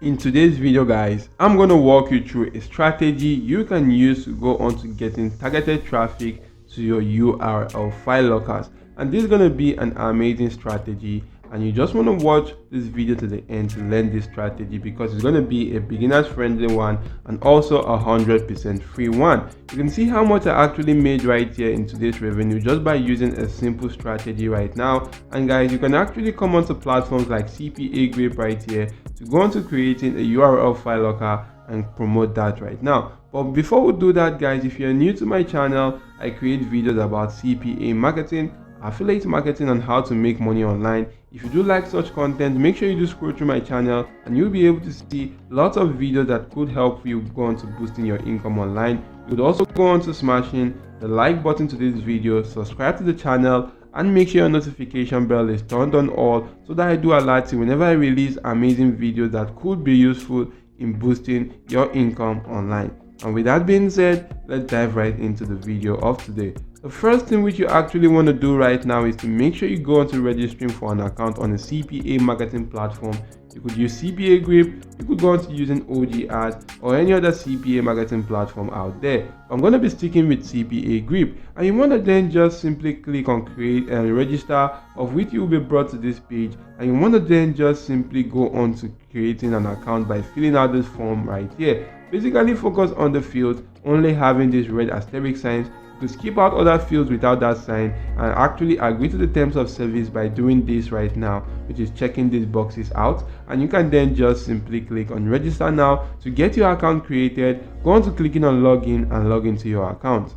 In today's video guys, I'm going to walk you through a strategy you can use to go on to getting targeted traffic to your URL file lockers, and this is going to be an amazing strategy, and you just want to watch this video to the end to learn this strategy because it's going to be a beginners friendly one and also 100% free one. You can see how much I actually made right here in today's revenue just by using a simple strategy right now. And guys, you can actually come onto platforms like CPA Grip right here to go on to creating a URL file locker and promote that right now. But before we do that guys, if you're new to my channel, I create videos about CPA marketing, affiliate marketing, and how to make money online. If you do like such content, make sure you do scroll through my channel and you'll be able to see lots of videos that could help you go on to boosting your income online. You would also go on to smashing the like button to this video, subscribe to the channel, and make sure your notification bell is turned on all so that I do alert you whenever I release amazing videos that could be useful in boosting your income online. And with that being said, let's dive right into the video of today. The first thing which you actually want to do right now is to make sure you go on to registering for an account on a CPA marketing platform. You could use CPA Grip, you could go on to using OG Ads or any other CPA marketing platform out there. I'm going to be sticking with CPA Grip, and you want to then just simply click on create and register, of which you will be brought to this page, and you want to then just simply go on to creating an account by filling out this form right here. Basically focus on the fields only having these red asterisk signs. To skip out other fields without that sign and actually agree to the terms of service by doing this right now, which is checking these boxes out, and you can then just simply click on register now to get your account created. Go on to clicking on login and log into your account.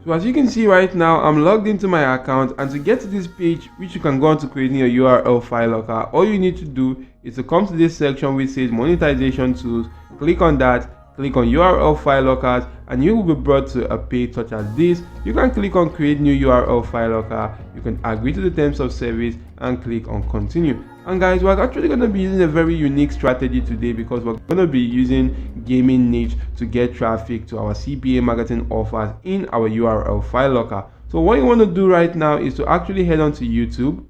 So as you can see right now, I'm logged into my account, and to get to this page which you can go on to creating your URL file locker, all you need to do is to come to this section which says monetization tools, click on that, click on URL file lockers, and you will be brought to a page such as this. You can click on create new URL file locker, you can agree to the terms of service and click on continue. And guys, we're actually going to be using a very unique strategy today because we're going to be using gaming niche to get traffic to our CPA marketing offers in our URL file locker. So what you want to do right now is to actually head on to YouTube.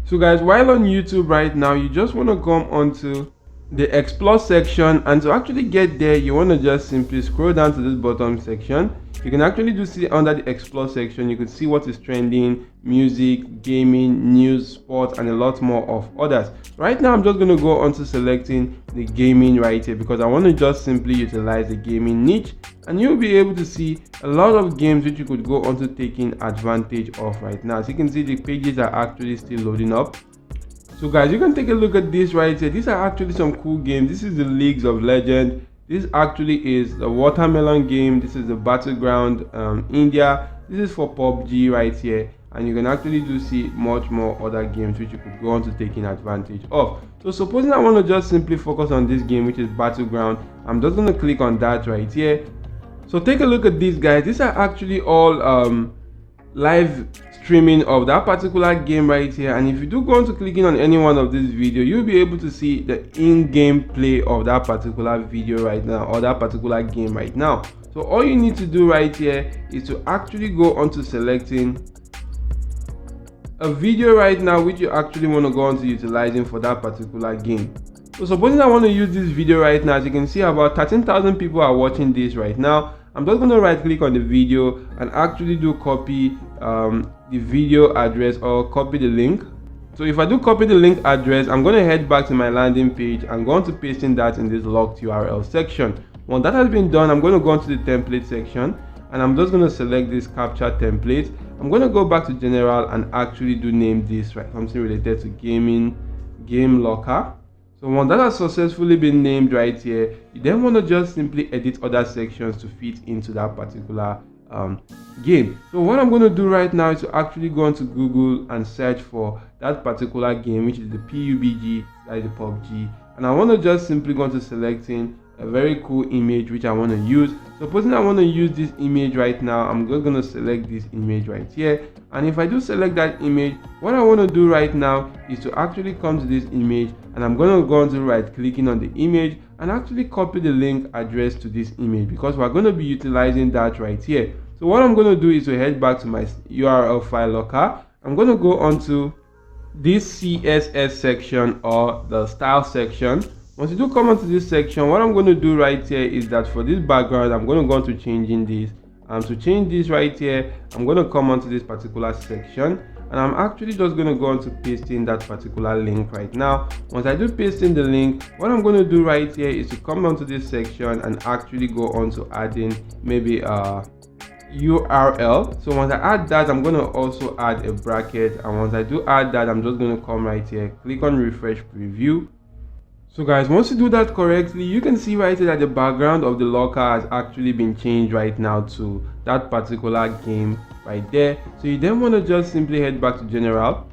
So guys, while on YouTube right now, you just want to come onto the explore section, and to actually get there you want to just simply scroll down to this bottom section. You can actually do see under the explore section, you can see what is trending, music, gaming, news, sports, and a lot more of others. Right now I'm just going to go on to selecting the gaming right here because I want to just simply utilize the gaming niche, and you'll be able to see a lot of games which you could go on to taking advantage of right now. As you can see, the pages are actually still loading up. So guys, you can take a look at this right here. These are actually some cool games. This is the Leagues of Legends. This actually is the watermelon game. This is the Battleground India. This is for PUBG right here. And you can actually do see much more other games which you could go on to taking advantage of. So supposing I want to just simply focus on this game which is Battleground, I'm just going to click on that right here. So take a look at these guys. These are actually all live streaming of that particular game right here, and if you do go on to clicking on any one of this video, you'll be able to see the in-game play of that particular video right now or that particular game right now. So all you need to do right here is to actually go on to selecting a video right now which you actually want to go on to utilizing for that particular game. So supposing I want to use this video right now, as you can see about 13,000 people are watching this right now. I'm just going to right click on the video and actually do copy the video address or copy the link. So if I do copy the link address, I'm going to head back to my landing page and go on to pasting that in this locked URL section. Once that has been done, I'm going to go on to the template section, and I'm just going to select this capture template. I'm going to go back to general and actually do name this right something related to game locker. So once that has successfully been named right here, you then want to just simply edit other sections to fit into that particular game. So what I'm going to do right now is to actually go onto Google and search for that particular game, which is the PUBG, that is the PUBG, and I want to just simply go into selecting a very cool image which I want to use. Supposing I want to use this image right now, I'm just going to select this image right here, and if I do select that image, what I want to do right now is to actually come to this image, and I'm going to go on to right clicking on the image and actually copy the link address to this image because we're going to be utilizing that right here. So what I'm going to do is to head back to my URL file locker. I'm going to go onto this CSS section or the style section. Once you do come onto this section, what I'm going to do right here is that for this background, I'm going to go on to changing this. To change this right here, I'm going to come onto this particular section, and I'm actually just going to go on to pasting that particular link right now. Once I do pasting the link, what I'm going to do right here is to come onto this section and actually go on to adding maybe a URL. So once I add that, I'm going to also add a bracket, and once I do add that, I'm just going to come right here, click on refresh preview. So guys, once you do that correctly, you can see right here that the background of the locker has actually been changed right now to that particular game right there. So you then want to just simply head back to general,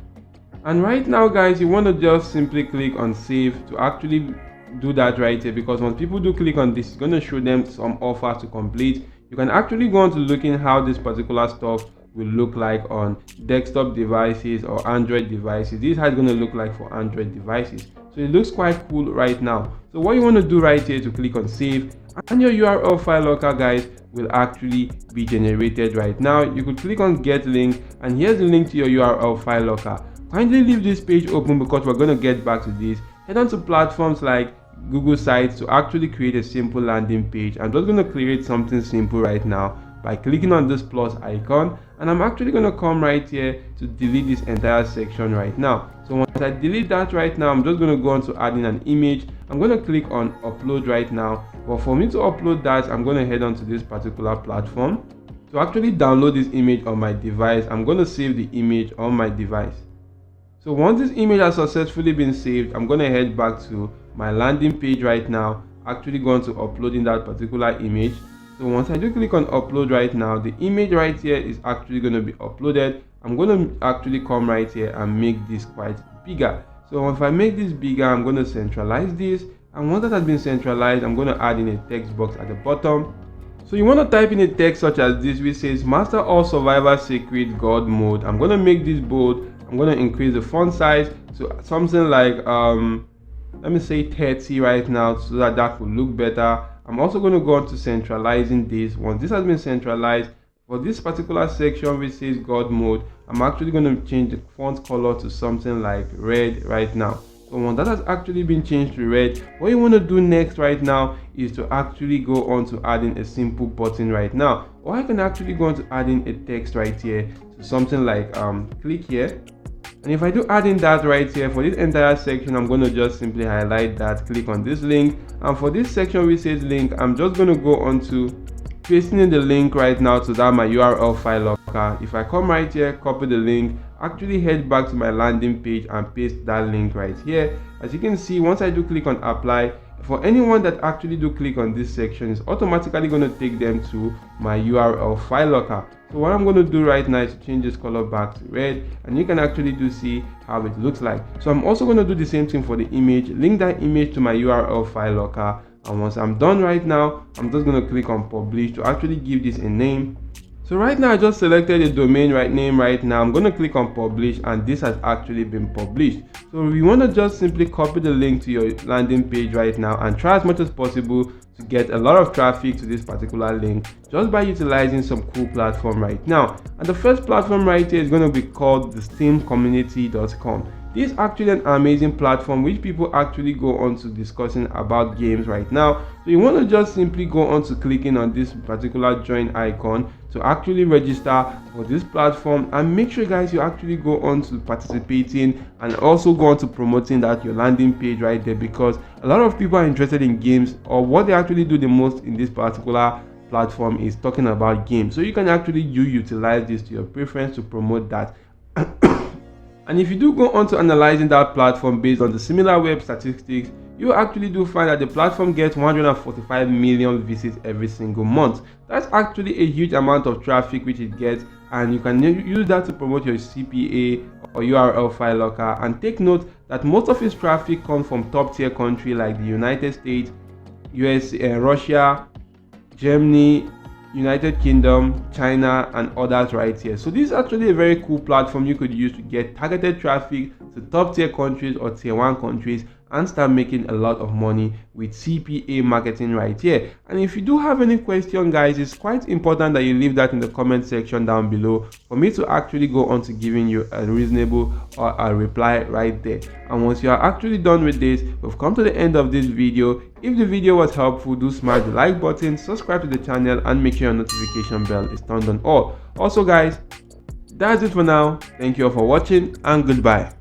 and right now guys, you want to just simply click on save to actually do that right here, because when people do click on this, it's going to show them some offers to complete. You can actually go on to looking how this particular stuff will look like on desktop devices or Android devices. This is how it's going to look like for Android devices. So it looks quite cool right now. So what you want to do right here is to click on save, and your URL file locker guys will actually be generated right now. You could click on get link, and here's the link to your URL file locker. Kindly leave this page open because we're going to get back to this. Head on to platforms like Google Sites to actually create a simple landing page. I'm just going to create something simple right now by clicking on this plus icon, and I'm actually going to come right here to delete this entire section right now. So once I delete that right now, I'm just going to go on to adding an image. I'm going to click on upload right now, but for me to upload that, I'm going to head on to this particular platform. To actually download this image on my device, I'm going to save the image on my device. So once this image has successfully been saved, I'm going to head back to my landing page right now, actually going to uploading that particular image. So once I do click on upload right now, the image right here is actually going to be uploaded. I'm going to actually come right here and make this quite bigger. So if I make this bigger, I'm going to centralize this, and once that has been centralized, I'm going to add in a text box at the bottom. So you want to type in a text such as this, which says master all survivor secret god mode. I'm going to make this bold. I'm going to increase the font size to something like let me say 30 right now, so that that will look better. I'm also going to go on to centralizing this. Once this has been centralized, for this particular section which says God mode, I'm actually going to change the font color to something like red right now. So once that has actually been changed to red, what you want to do next right now is to actually go on to adding a simple button right now, or I can actually go on to adding a text right here to something like click here. And if I do add in that right here, for this entire section, I'm going to just simply highlight that, click on this link, and for this section which says link, I'm just going to go on to pasting in the link right now to that my URL file locker. If I come right here, copy the link, actually head back to my landing page and paste that link right here. As you can see, once I do click on apply, for anyone that actually do click on this section, it's automatically going to take them to my URL file locker. So what I'm going to do right now is to change this color back to red, and you can actually do see how it looks like. So I'm also going to do the same thing for the image, link that image to my URL file locker, and once I'm done right now, I'm just going to click on publish to actually give this a name. So right now I just selected a domain name right now. I'm going to click on publish, and this has actually been published. So we want to just simply copy the link to your landing page right now and try as much as possible to get a lot of traffic to this particular link just by utilizing some cool platform right now. And the first platform right here is going to be called the steamcommunity.com. This is actually an amazing platform which people actually go on to discussing about games right now. So you want to just simply go on to clicking on this particular join icon to actually register for this platform, and make sure guys you actually go on to participating and also go on to promoting that your landing page right there, because a lot of people are interested in games, or what they actually do the most in this particular platform is talking about games. So you can actually utilize this to your preference to promote that. And if you do go on to analyzing that platform based on the similar web statistics, you actually do find that the platform gets 145 million visits every single month. That's actually a huge amount of traffic which it gets, and you can use that to promote your CPA or URL file locker. And take note that most of its traffic comes from top tier countries like the United States, US, Russia, Germany, United Kingdom, China, and others right here. So this is actually a very cool platform you could use to get targeted traffic to top tier countries or tier 1 countries, and start making a lot of money with CPA marketing right here. And if you do have any question, guys, it's quite important that you leave that in the comment section down below for me to actually go on to giving you a reasonable or a reply right there. And once you are actually done with this, we've come to the end of this video. If the video was helpful, do smash the like button, subscribe to the channel, and make sure your notification bell is turned on all. Also guys, that's it for now. Thank you all for watching, and goodbye.